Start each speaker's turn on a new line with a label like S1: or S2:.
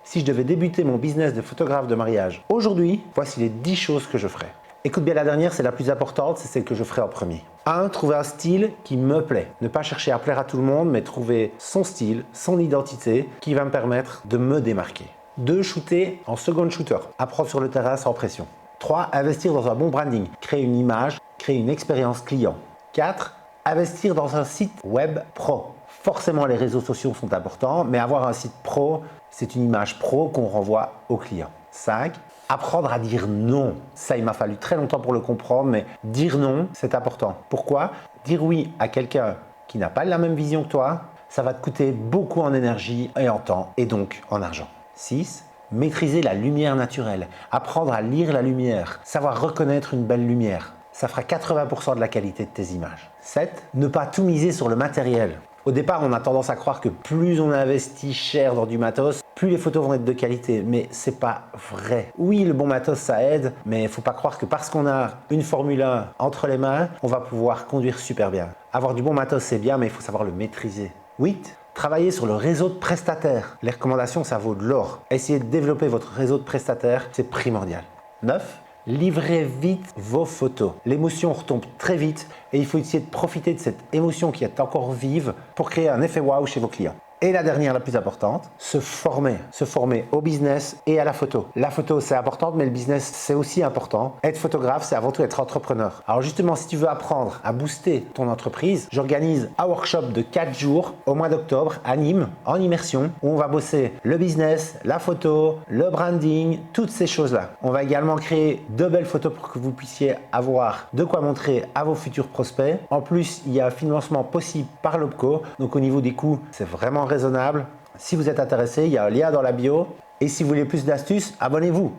S1: si je devais débuter mon business de photographe de mariage aujourd'hui, voici les 10 choses que je ferais. Écoute bien la dernière, c'est la plus importante, c'est celle que je ferai en premier. 1. Trouver un style qui me plaît. Ne pas chercher à plaire à tout le monde, mais trouver son style, son identité qui va me permettre de me démarquer. 2. Shooter en second shooter. Apprendre sur le terrain sans pression. 3. Investir dans un bon branding. Créer une image, créer une expérience client. 4. Investir dans un site web pro. Forcément, les réseaux sociaux sont importants, mais avoir un site pro, c'est une image pro qu'on renvoie aux clients. 5. Apprendre à dire non. Ça, il m'a fallu très longtemps pour le comprendre, mais dire non, c'est important. Pourquoi? Dire oui à quelqu'un qui n'a pas la même vision que toi, ça va te coûter beaucoup en énergie et en temps, et donc en argent. 6. Maîtriser la lumière naturelle. Apprendre à lire la lumière. Savoir reconnaître une belle lumière. Ça fera 80% de la qualité de tes images. 7. Ne pas tout miser sur le matériel. Au départ, on a tendance à croire que plus on investit cher dans du matos, plus les photos vont être de qualité, mais c'est pas vrai. Oui, le bon matos, ça aide, mais il ne faut pas croire que parce qu'on a une Formule 1 entre les mains, on va pouvoir conduire super bien. Avoir du bon matos, c'est bien, mais il faut savoir le maîtriser. 8. Travailler sur le réseau de prestataires. Les recommandations, ça vaut de l'or. Essayez de développer votre réseau de prestataires, c'est primordial. 9. Livrez vite vos photos. L'émotion retombe très vite et il faut essayer de profiter de cette émotion qui est encore vive pour créer un effet waouh chez vos clients. Et la dernière, la plus importante, se former au business et à la photo. La photo, c'est important, mais le business, c'est aussi important. Être photographe, c'est avant tout être entrepreneur. Alors justement, si tu veux apprendre à booster ton entreprise, j'organise un workshop de 4 jours au mois d'octobre à Nîmes, en immersion, où on va bosser le business, la photo, le branding, toutes ces choses-là. On va également créer de belles photos pour que vous puissiez avoir de quoi montrer à vos futurs prospects. En plus, il y a un financement possible par l'OPCO, donc au niveau des coûts, c'est vraiment raisonnable. Si vous êtes intéressé, il y a un lien dans la bio. Et si vous voulez plus d'astuces, abonnez-vous.